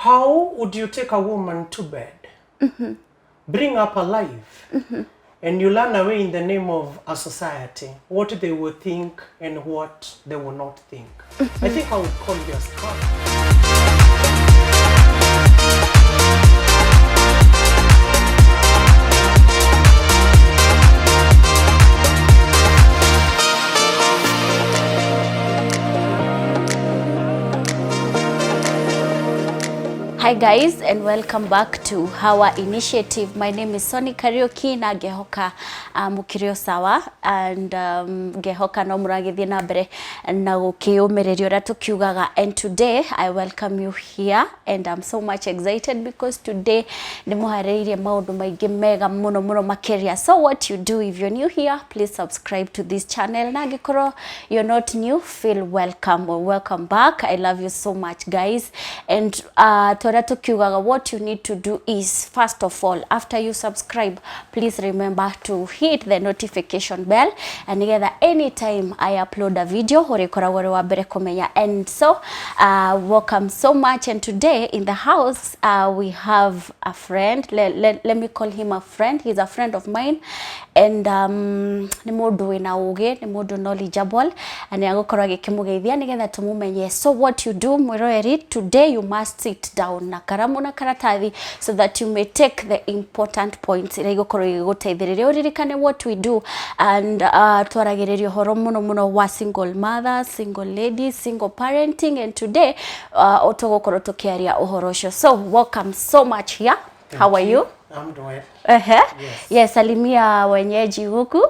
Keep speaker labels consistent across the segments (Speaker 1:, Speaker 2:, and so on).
Speaker 1: How would you take a woman to bed, bring up alive, and you run away in the name of a society, what they will think and what they will not think? I think I would call you a scam.
Speaker 2: Hi guys, and welcome back to our initiative. My name is Sonny Kariuki na Gehoka mukirio sawa, and Gehoka no muragithie na mbere na gukiumirerio ra tukiugaga, and today I welcome you here and I'm so much excited because today nimuhareirie maundu maingi mega muno makeria. So what you do, if you're new here, please subscribe to this channel, na gikorwo you're not new, feel welcome or welcome back. I love you so much guys, and what you need to do is, first of all, after you subscribe, please remember to hit the notification bell, and together anytime I upload a video and so welcome so much. And today in the house we have a friend. Let me call him a friend. He's a friend of mine, and ni mundu wina uge, ni mundu knowledgeable, and agukorwo agikimugeithia nigetha tumumenye. So what you do, mwiroreri, today you must sit down na karamu na karatathi so that you may take the important points ira igukorwo igiguteithiriria uririkane what we do, and twaragiririo horo muno wa single mothers, single ladies, single parenting, and today otogokorwo tukiaria uhoro ucio. So welcome so much here. How are you?
Speaker 1: I'm doing.
Speaker 2: Yes, salimia wenyeji huku.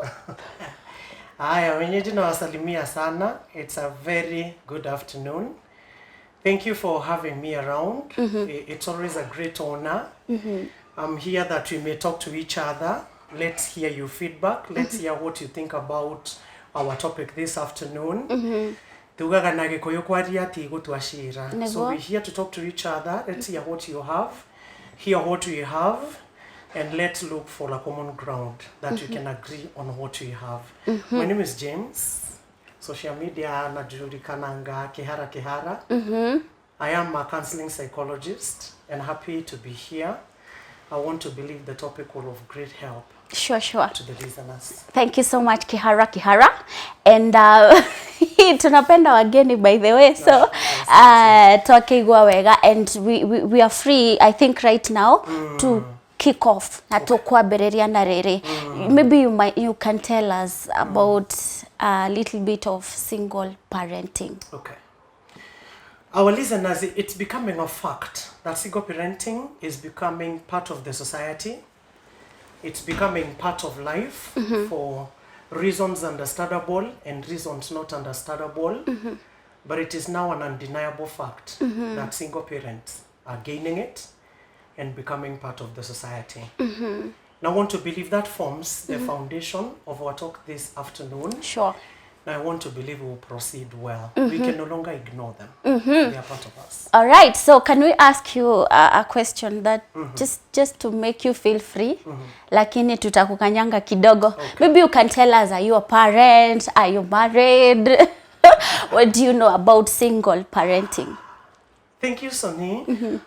Speaker 1: Haya, wenyeji na wasalimia sana. It's a very good afternoon. Thank you for having me around. It's always a great honor. I'm here that we may talk to each other. Let's hear your feedback. Let's hear what you think about our topic this afternoon. So we're here to talk to each other. Let's hear what you have, hear what we have, and let's look for a common ground that we can agree on what we have. My name is James. Social media najulikananga Kihara. I am a counseling psychologist and happy to be here. I want to believe the topic will of great help.
Speaker 2: Sure.
Speaker 1: To the listeners.
Speaker 2: Thank you so much Kihara. And tunapenda wageni, by the way, so tukiigua wega, and we are free, I think, right now to kick off na tukwambiriria na riri. Maybe you can tell us about a little bit of single parenting.
Speaker 1: Okay. Our listeners, it's becoming a fact that single parenting is becoming part of the society. It's becoming part of life for reasons understandable and reasons not understandable. But it is now an undeniable fact that single parents are gaining it and becoming part of the society. Now I want to believe that forms the foundation of our talk this afternoon.
Speaker 2: Sure.
Speaker 1: Now I want to believe we will proceed well. We can no longer ignore them. They are part of us.
Speaker 2: All right. So can we ask you a question that just to make you feel free? Lakini tutakukanyanga kidogo. Okay. Maybe you can tell us, are you a parent? Are you married? What do you know about single parenting?
Speaker 1: Thank you, Sonny.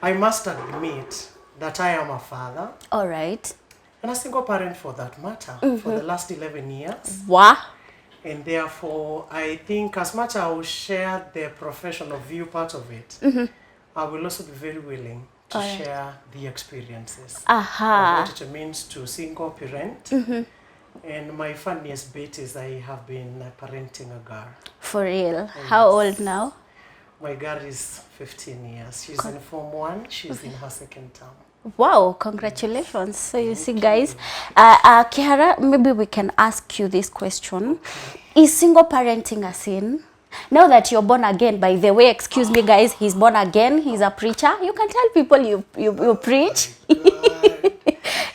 Speaker 1: I must admit that I am a father.
Speaker 2: All right.
Speaker 1: And a single parent for that matter for the last 11 years.
Speaker 2: Wow.
Speaker 1: And therefore, I think as much as I will share the professional view part of it, I will also be very willing to share the experiences of what it means to single parent. And my funniest bit is I have been parenting a girl.
Speaker 2: For real? How old now?
Speaker 1: My girl is 15 years. She's in Form 1. She's in her second term.
Speaker 2: Wow, congratulations. So you see guys, Kihara, maybe we can ask you this question. Is single parenting a sin? Now that you're born again, by the way, excuse me guys, he's born again, he's a preacher. You can tell people you preach.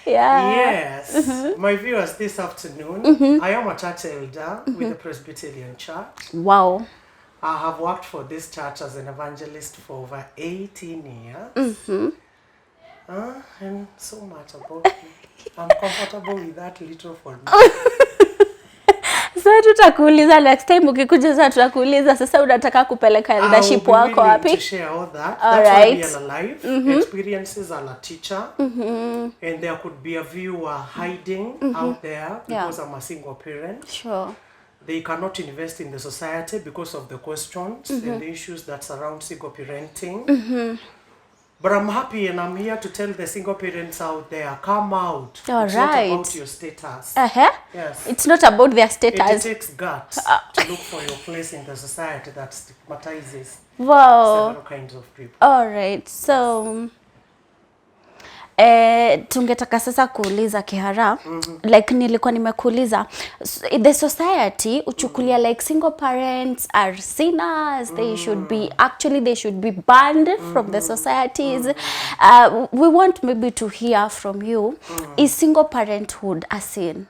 Speaker 1: Yes. My viewers, this afternoon, I am a church elder with the Presbyterian Church.
Speaker 2: Wow.
Speaker 1: I have worked for this church as an evangelist for over 18 years. And so much about me. I'm comfortable with that little for me.
Speaker 2: So tutakuuliza next time ukikuja, sasa tutakuuliza sasa unataka kupeleka leadership wako wapi?
Speaker 1: To share all that.
Speaker 2: All
Speaker 1: That's
Speaker 2: right.
Speaker 1: why we are alive. Experiences are a teacher. And there could be a viewer hiding out there because I'm a single parent.
Speaker 2: Sure.
Speaker 1: They cannot invest in the society because of the questions and the issues that surround single parenting. But I'm happy and I'm here to tell the single parents out there, come out.
Speaker 2: All
Speaker 1: it's
Speaker 2: right.
Speaker 1: not about your status. Yes.
Speaker 2: It's not about their status.
Speaker 1: It takes guts to look for your place in the society that stigmatizes
Speaker 2: Wow.
Speaker 1: several kinds of people.
Speaker 2: All right. So tungetaka sasa kuuliza Kihara, like nilikuwa nimekuuliza, the society uchukulia like single parents are sinners, they should be banned from the societies. We want maybe to hear from you, is single parenthood a sin?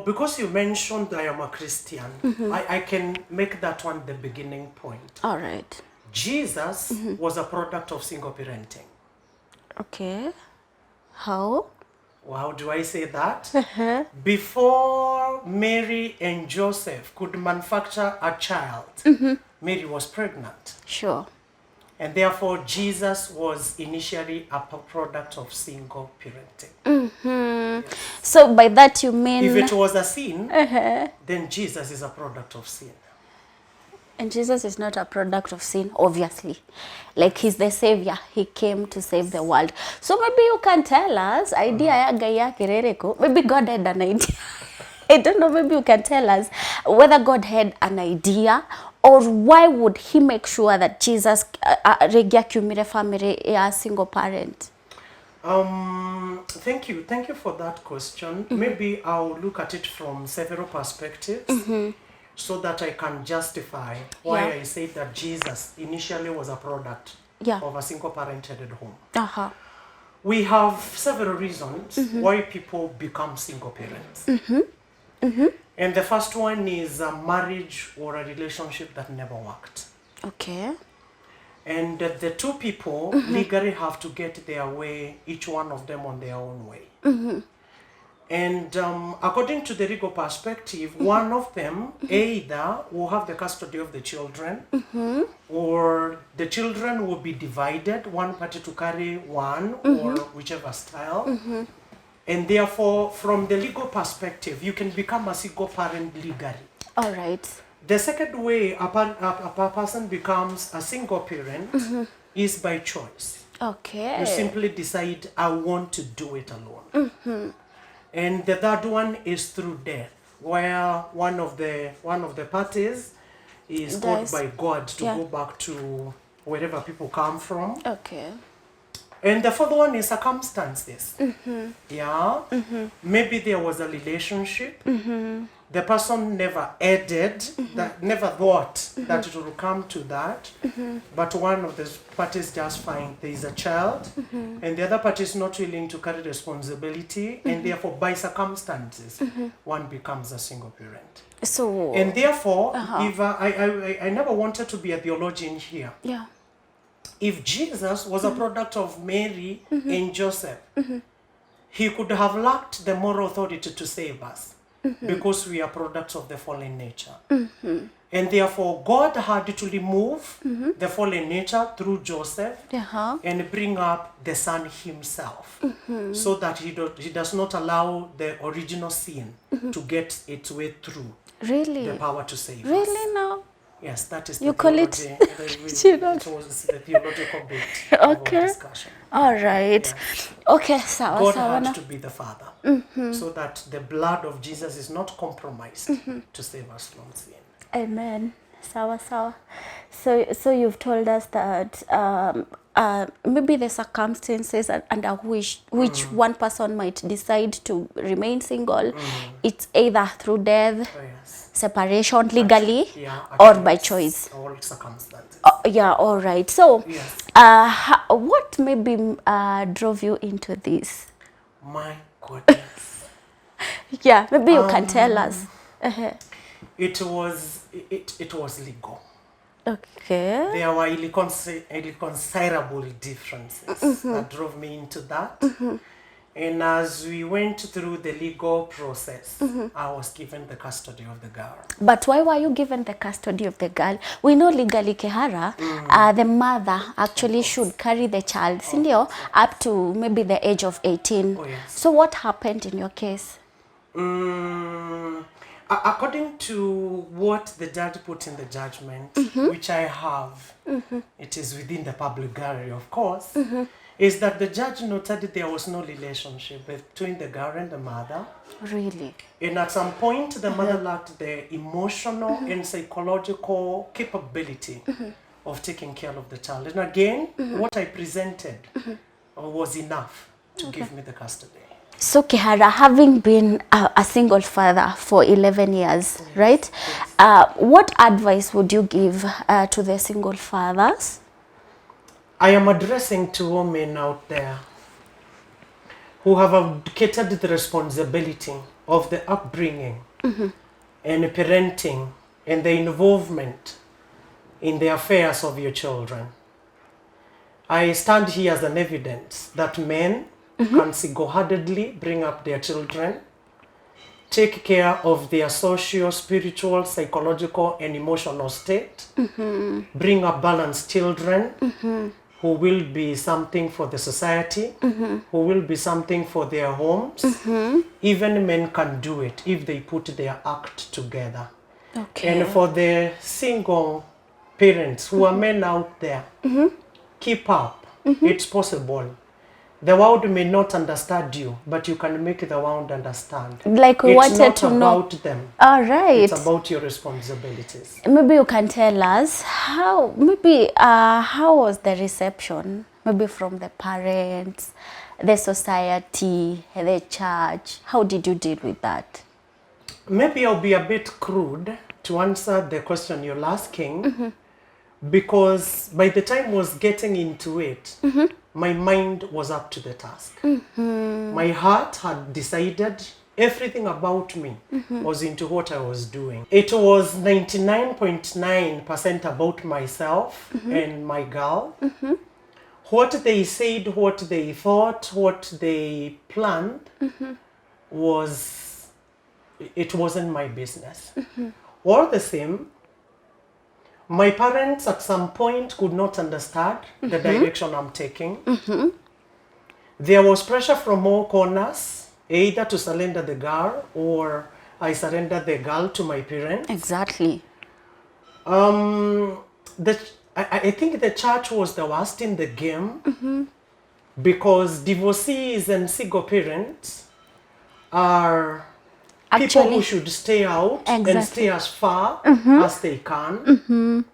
Speaker 1: Because you mentioned I am a Christian, I can make that one the beginning point.
Speaker 2: All right.
Speaker 1: Jesus was a product of single parenting.
Speaker 2: Okay. How?
Speaker 1: How do I say that? Before Mary and Joseph could manufacture a child, Mary was pregnant.
Speaker 2: Sure.
Speaker 1: And therefore, Jesus was initially a product of single parenting. Yes.
Speaker 2: So by that you mean...
Speaker 1: If it was a sin, then Jesus is a product of sin.
Speaker 2: And Jesus is not a product of sin, obviously. Like, he's the savior. He came to save the world. So maybe you can tell us, idea ya Gaya Kirereko, maybe God had an idea. I don't know, maybe you can tell us whether God had an idea, or why would he make sure that Jesus regia kumire family a single parent?
Speaker 1: Thank you for that question. Maybe I'll look at it from several perspectives. So that I can justify why I say that Jesus initially was a product of a single parented home. We have several reasons why people become single parents. And the first one is a marriage or a relationship that never worked.
Speaker 2: Okay.
Speaker 1: And the two people legally have to get their way, each one of them on their own way. And according to the legal perspective, one of them either will have the custody of the children, or the children will be divided, one party to carry one, or whichever style. And therefore, from the legal perspective, you can become a single parent legally.
Speaker 2: All right.
Speaker 1: The second way a person becomes a single parent is by choice.
Speaker 2: Okay.
Speaker 1: You simply decide, I want to do it alone. And the third one is through death, where one of the parties is called by God to go back to wherever people come from.
Speaker 2: Okay.
Speaker 1: And the fourth one is circumstances. Maybe there was a relationship. The person never added, that never thought that it would come to that. But one of the parties just find there is a child, and the other party is not willing to carry responsibility, and therefore by circumstances, one becomes a single parent.
Speaker 2: So.
Speaker 1: And therefore, if I never wanted to be a theologian here.
Speaker 2: Yeah.
Speaker 1: If Jesus was a product of Mary and Joseph, he could have lacked the moral authority to save us. Because we are products of the fallen nature. And therefore, God had to remove the fallen nature through Joseph and bring up the Son himself, so that he does not allow the original sin to get its way through the power to save us.
Speaker 2: Really now?
Speaker 1: Yes, that is
Speaker 2: you
Speaker 1: the
Speaker 2: call it
Speaker 1: it was the theological bit of our discussion.
Speaker 2: All right. Yes. Okay, sawa,
Speaker 1: God
Speaker 2: sawa
Speaker 1: had to be the Father, so that the blood of Jesus is not compromised to save us from sin.
Speaker 2: Amen. Sawa, sawa. So you've told us that maybe the circumstances under which one person might decide to remain single, it's either through death, separation legally, or by choice.
Speaker 1: All circumstances.
Speaker 2: Yeah, all right. So, what maybe drove you into this?
Speaker 1: My goodness.
Speaker 2: Yeah, maybe you can tell us.
Speaker 1: It was legal.
Speaker 2: Okay.
Speaker 1: There were irreconcilable differences that drove me into that. And as we went through the legal process, I was given the custody of the girl.
Speaker 2: But why were you given the custody of the girl? We know legally, Kehara, the mother actually should carry the child, sindio, up to maybe the age of 18.
Speaker 1: Oh, yes.
Speaker 2: So what happened in your case?
Speaker 1: According to what the judge put in the judgment, which I have, it is within the public gallery, of course, is that the judge noted there was no relationship between the girl and the mother.
Speaker 2: Really?
Speaker 1: And at some point, the mother lacked the emotional and psychological capability of taking care of the child. And again, what I presented was enough to give me the custody.
Speaker 2: So Kehara, having been a single father for 11 years, right? What advice would you give to the single fathers?
Speaker 1: I am addressing to women out there who have abdicated the responsibility of the upbringing and parenting and the involvement in the affairs of your children. I stand here as an evidence that men can single-handedly bring up their children, take care of their social, spiritual, psychological, and emotional state, bring up balanced children who will be something for the society, who will be something for their homes. Even men can do it if they put their act together.
Speaker 2: Okay.
Speaker 1: And for the single parents who are men out there, keep up. It's possible. The world may not understand you, but you can make the world understand.
Speaker 2: Like we wanted to know.
Speaker 1: It's not about them.
Speaker 2: All right.
Speaker 1: It's about your responsibilities.
Speaker 2: Maybe you can tell us how, how was the reception? Maybe from the parents, the society, the church. How did you deal with that?
Speaker 1: Maybe I'll be a bit crude to answer the question you're asking, because by the time I was getting into it, my mind was up to the task. My heart had decided everything about me was into what I was doing. It was 99.9% about myself and my girl. What they said, what they thought, what they planned it wasn't my business. All the same, my parents at some point could not understand the direction I'm taking. There was pressure from all corners, either to surrender the girl or I surrendered the girl to my parents.
Speaker 2: Exactly.
Speaker 1: I think the church was the worst in the game because divorcees and single parents are people who should stay out and stay as far as they can.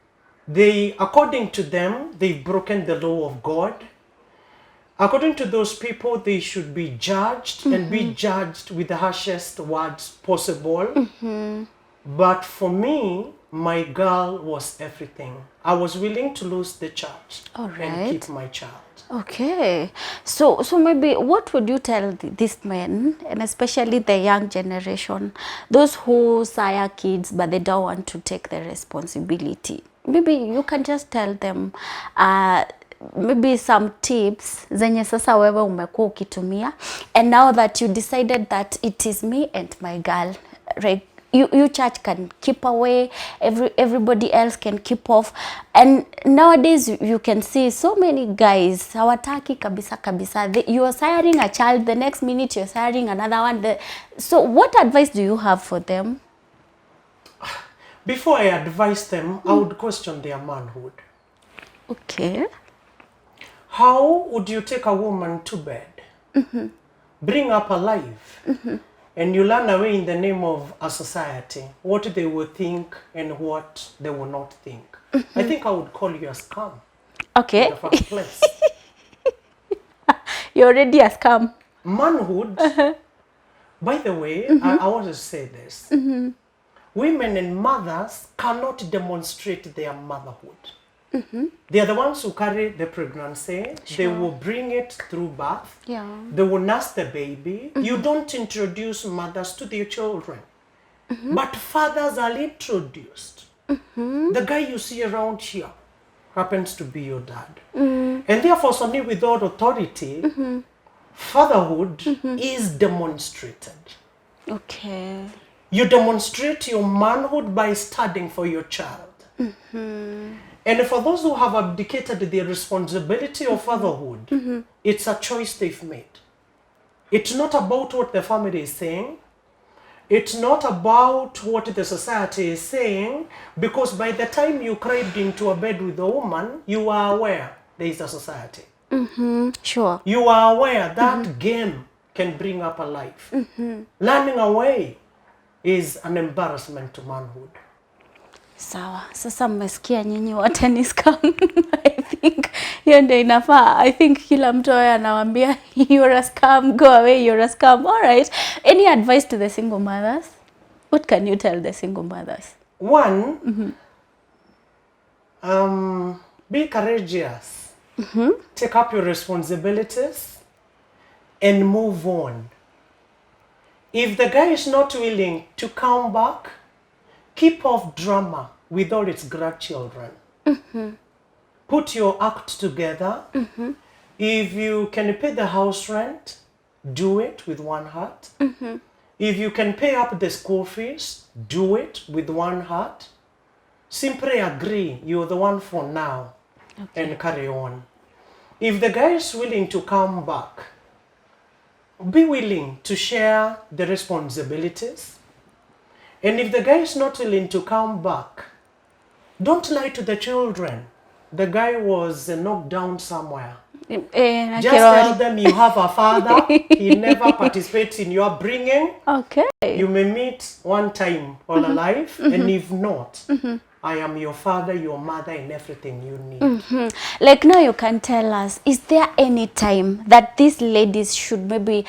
Speaker 1: They, according to them, they've broken the law of God. According to those people, they should be judged and be judged with the harshest words possible. But for me, my girl was everything. I was willing to lose the church and keep my child.
Speaker 2: Okay, so maybe what would you tell these men, and especially the young generation, those who sire kids but they don't want to take the responsibility? Maybe you can just tell them maybe some tips zenye sasa wewe umekuwa ukitumia, and now that you decided that it is me and my girl, right? You church can keep away, everybody else can keep off, and nowadays you can see so many guys hawataki kabisa. You are siring a child, the next minute you're siring another one. So what advice do you have for them?
Speaker 1: Before I advise them, I would question their manhood.
Speaker 2: Okay.
Speaker 1: How would you take a woman to bed, bring up alive, and you run away in the name of a society, what they will think and what they will not think? I think I would call you a scam.
Speaker 2: Okay.
Speaker 1: In the first place.
Speaker 2: You're already a scam.
Speaker 1: Manhood, by the way, I want to say this. Women and mothers cannot demonstrate their motherhood. They are the ones who carry the pregnancy. They will bring it through birth. They will nurse the baby. You don't introduce mothers to their children. But fathers are introduced. The guy you see around here happens to be your dad. And therefore, somebody with all authority fatherhood is demonstrated.
Speaker 2: Okay.
Speaker 1: You demonstrate your manhood by studying for your child. And for those who have abdicated the responsibility of fatherhood, it's a choice they've made. It's not about what the family is saying. It's not about what the society is saying, because by the time you crept into a bed with a woman, you are aware there is a society.
Speaker 2: Sure.
Speaker 1: You are aware that game can bring up a life. Running away is an embarrassment to manhood.
Speaker 2: Sawa, sasa mmesikia nyinyi wote ni scam. I think hiyo ndio inafaa. I think kila mtu awe anawaambia you're a scam, go away, you're a scam. All right. Any advice to the single mothers? What can you tell the single mothers?
Speaker 1: One, be courageous. Take up your responsibilities and move on. If the guy is not willing to come back, keep off drama with all its grandchildren. Put your act together. If you can pay the house rent, do it with one heart. If you can pay up the school fees, do it with one heart. Simply agree you're the one for now, and carry on. If the guy is willing to come back, be willing to share the responsibilities. And if the guy is not willing to come back, don't lie to the children. The guy was knocked down somewhere. Just tell them you have a father. He never participates in your bringing.
Speaker 2: Okay.
Speaker 1: You may meet one time all alive, and if not, I am your father, your mother, and everything you need.
Speaker 2: Like now you can tell us, is there any time that these ladies should maybe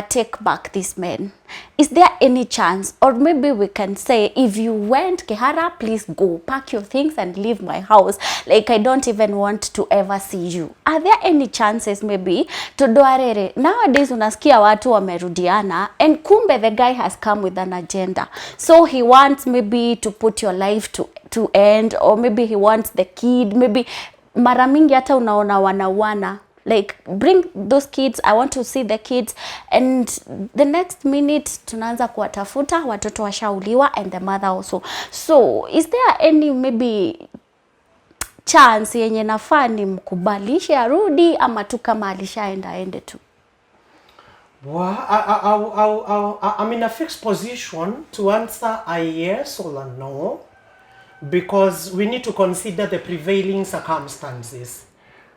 Speaker 2: take back these men? Is there any chance? Or maybe we can say, if you went, Kehara, please go, pack your things and leave my house. Like, I don't even want to ever see you. Are there any chances maybe to doarere? Nowadays unasikia watu wamerudiana and kumbe the guy has come with an agenda. So he wants maybe to put your life to end, or maybe he wants the kid, maybe mara mingi hata unaona wanawana. Like, bring those kids, I want to see the kids, and the next minute tunaanza kuwatafuta, watoto washauliwa, and the mother also. So is there any maybe chance yenye nafaa ni mkubalishe arudi ama tu kama alishaenda aende tu?
Speaker 1: Well, I'm in a fixed position to answer a yes or a no, because we need to consider the prevailing circumstances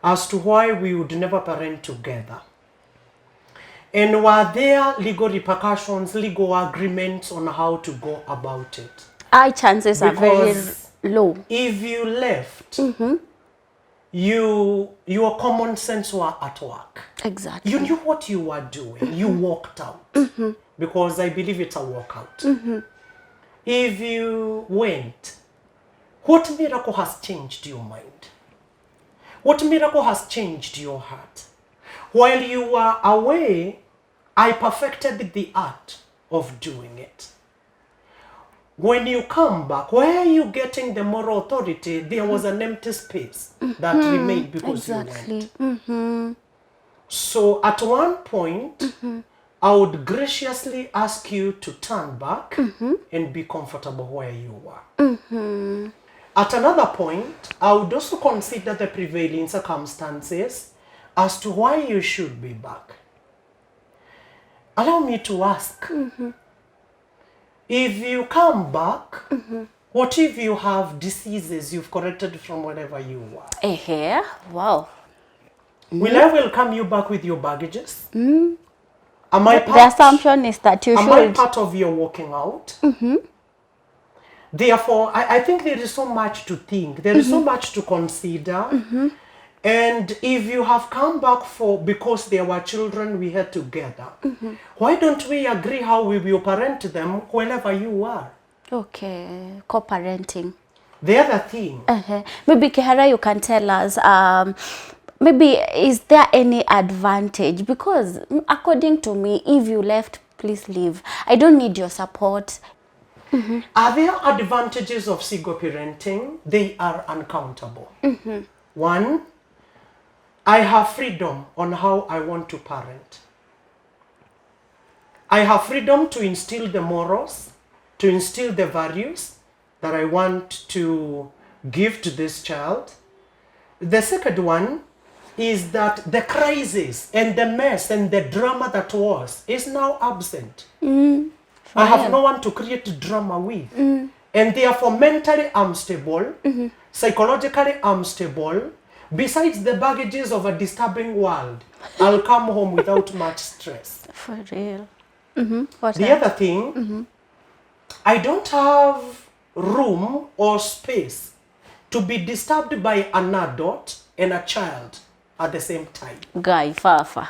Speaker 1: as to why we would never parent together. And were there legal repercussions, legal agreements on how to go about it?
Speaker 2: Chances are very low.
Speaker 1: If you left, your common sense were at work.
Speaker 2: Exactly.
Speaker 1: You knew what you were doing. You walked out. Because I believe it's a walkout. If you went, what miracle has changed your mind? What miracle has changed your heart? While you were away, I perfected the art of doing it. When you come back, where are you getting the moral authority? There was an empty space that remained because you went. So at one point, I would graciously ask you to turn back and be comfortable where you were. At another point, I would also consider the prevailing circumstances as to why you should be back. Allow me to ask, if you come back, what if you have diseases you've corrected from wherever you were?
Speaker 2: Wow.
Speaker 1: Will I welcome you back with your baggages? Am I part,
Speaker 2: the assumption is that you should.
Speaker 1: Am I part of your walking out? Therefore, I think there is so much to think. There is so much to consider. And if you have come back because there were children we had together, why don't we agree how we will parent them wherever you are?
Speaker 2: Okay, co-parenting.
Speaker 1: The other thing.
Speaker 2: Maybe Kehara, you can tell us, maybe is there any advantage? Because according to me, if you left, please leave. I don't need your support.
Speaker 1: Are there advantages of single parenting? They are uncountable. One, I have freedom on how I want to parent. I have freedom to instill the morals, to instill the values that I want to give to this child. The second one is that the crisis and the mess and the drama that was is now absent. I have no one to create drama with. And therefore mentally I'm stable, psychologically I'm stable. Besides the baggages of a disturbing world, I'll come home without much stress.
Speaker 2: For real. What
Speaker 1: The
Speaker 2: else?
Speaker 1: other thing, I don't have room or space to be disturbed by an adult and a child at the same time.
Speaker 2: Guy Fafa.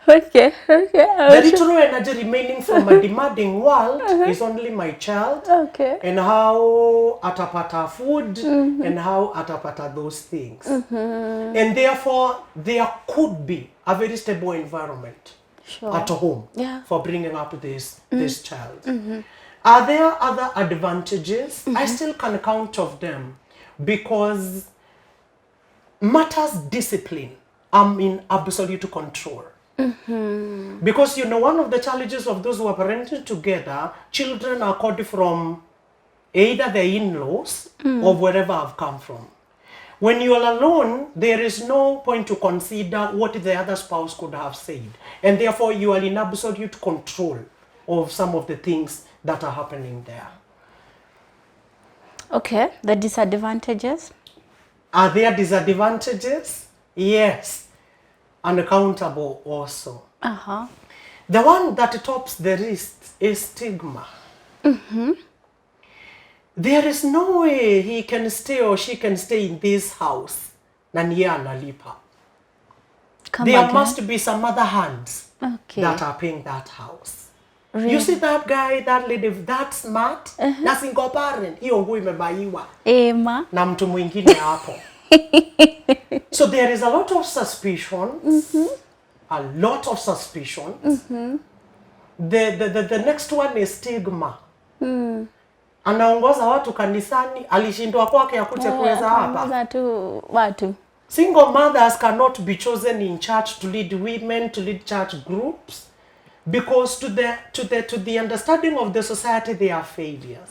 Speaker 2: Okay.
Speaker 1: The little energy remaining from a demanding world is only my child
Speaker 2: Okay.
Speaker 1: and how atapata food and how atapata those things. And therefore, there could be a very stable environment
Speaker 2: Sure.
Speaker 1: at home
Speaker 2: Yeah.
Speaker 1: for bringing up this child. Are there other advantages? I still can count of them because matters discipline, I'm in absolute control. Because one of the challenges of those who are parenting together, children are called from either their in-laws or wherever I've come from. When you are alone, there is no point to consider what the other spouse could have said. And therefore, you are in absolute control of some of the things that are happening there.
Speaker 2: Okay. The disadvantages?
Speaker 1: Are there disadvantages? Yes. Unaccountable also.
Speaker 2: Uh-huh.
Speaker 1: The one that tops the list is stigma. There is no way he can stay or she can stay in this house. Na niye analipa.
Speaker 2: Come
Speaker 1: There
Speaker 2: again.
Speaker 1: must be some other hands
Speaker 2: Okay.
Speaker 1: that are paying that house.
Speaker 2: Really?
Speaker 1: You see that guy, that lady, that smart, na single parent, hiyo nguo imebaiwa
Speaker 2: Emma.
Speaker 1: na mtu mwingine hapo. So there is a lot of suspicions, a lot of suspicions. The next one is stigma. Anaongoza watu kanisani, alishindwa kwake akuje kuweza hapa.
Speaker 2: Kwanza tu watu.
Speaker 1: Single mothers cannot be chosen in church to lead women, to lead church groups, because to the understanding of the society they are failures.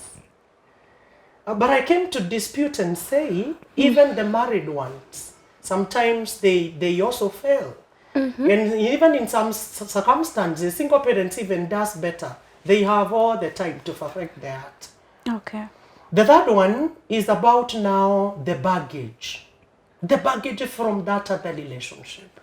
Speaker 1: But I came to dispute and say, even the married ones, sometimes they also fail. And even in some circumstances, single parents even does better. They have all the time to perfect that.
Speaker 2: Okay.
Speaker 1: The third one is about now the baggage. The baggage from that other relationship.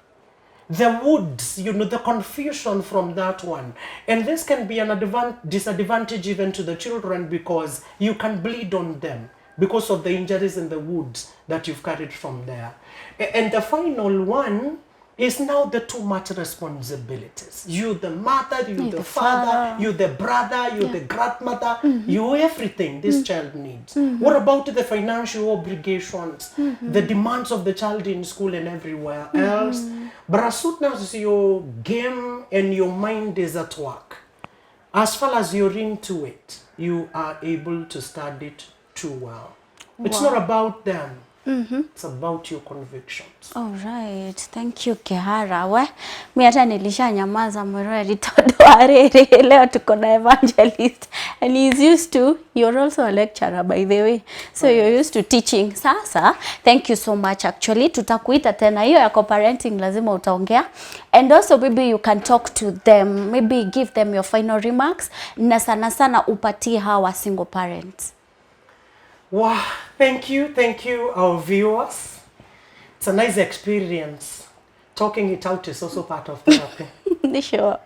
Speaker 1: The woods, the confusion from that one. And this can be an disadvantage even to the children because you can bleed on them because of the injuries in the woods that you've carried from there. And the final one is now the too much responsibilities. You the mother, you the father, you the brother, you the grandmother, you everything this child needs. What about the financial obligations, the demands of the child in school and everywhere else? But as soon as your game and your mind is at work, as far as you're into it, you are able to study it too well. It's not about them. It's about your convictions.
Speaker 2: All right. Thank you, Kehara. Mi hata nilishanyamaza mwereri todo arere. Leo tuko na evangelist. And he's used to, you're also a lecturer by the way. So you're used to teaching. Sasa, thank you so much actually. Tutakuita tena. Hiyo ya co-parenting lazima utaongea. And also maybe you can talk to them. Maybe give them your final remarks. Na sana sana upatie hawa single parents.
Speaker 1: Wow, thank you, our viewers. It's a nice experience. Talking it out is also part of therapy.
Speaker 2: Sure.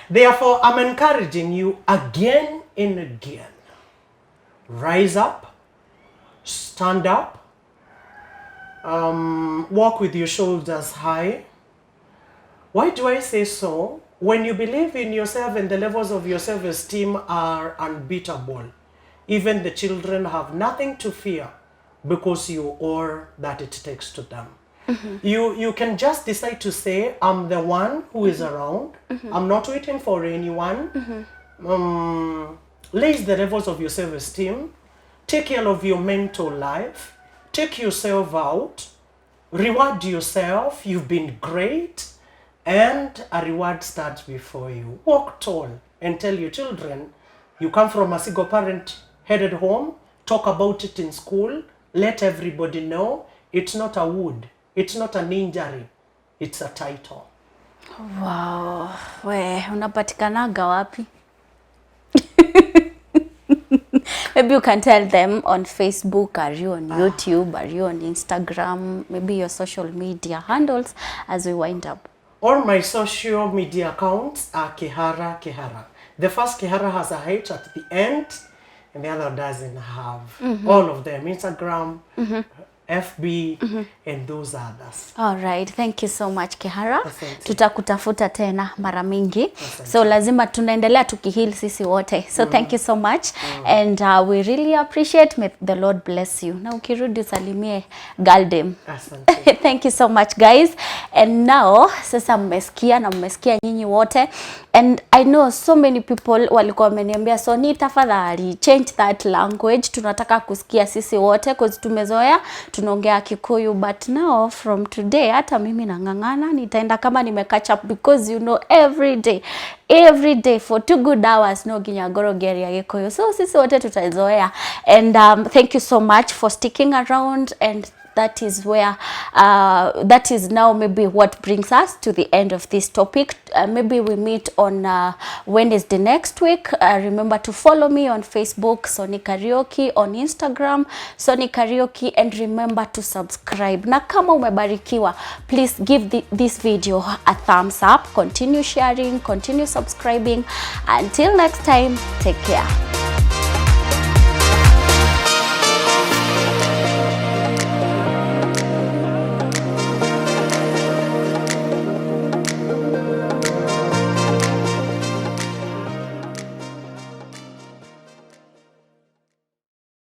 Speaker 1: Therefore, I'm encouraging you again and again. Rise up, stand up, walk with your shoulders high. Why do I say so? When you believe in yourself and the levels of your self-esteem are unbeatable, even the children have nothing to fear because you all that it takes to them. You can just decide to say, I'm the one who is around. I'm not waiting for anyone. Raise the levels of your self-esteem. Take care of your mental life. Take yourself out. Reward yourself. You've been great. and a reward starts before you. Walk tall and tell your children you come from a single parent headed home. Talk about it in school. Let everybody know it's not a wound, it's not an injury, it's a title.
Speaker 2: Wow, we unapatikanaga wapi? Maybe you can tell them on Facebook, are you on YouTube, are you on Instagram, maybe your social media handles as we wind up.
Speaker 1: All my social media accounts are Kihara Kihara. The first Kihara has a H at the end and the other doesn't have. All of them, Instagram, FB, and those others.
Speaker 2: All right, thank you so much Kihara.
Speaker 1: Asante.
Speaker 2: Tutakutafuta tena mara mingi. So lazima tunaendelea tukihili sisi wote. So thank you so much and we really appreciate. May the Lord bless you. Na ukirudi salimie Galdem.
Speaker 1: Asante.
Speaker 2: Thank you so much guys. And now sasa mmesikia na mmesikia nyinyi wote. And I know so many people walikuwa wameniambia Soni tafadhali change that language. Tunataka kusikia sisi wote cause tumezoea tunaongea Kikuyu, but now from today hata mimi nang'ang'ana nitaenda kama catch up because you know every day for 2 good hours no ginyagoro geria Gikuyu. So sisi wote tutazoea. And thank you so much for sticking around, and that is where that is now maybe what brings us to the end of this topic. Maybe we meet on Wednesday next week. Remember to follow me on Facebook, Soni Kariuki, on Instagram, Soni Kariuki, and remember to subscribe. Na kama umebarikiwa, please give this video a thumbs up, continue sharing, continue subscribing. Until next time, take care.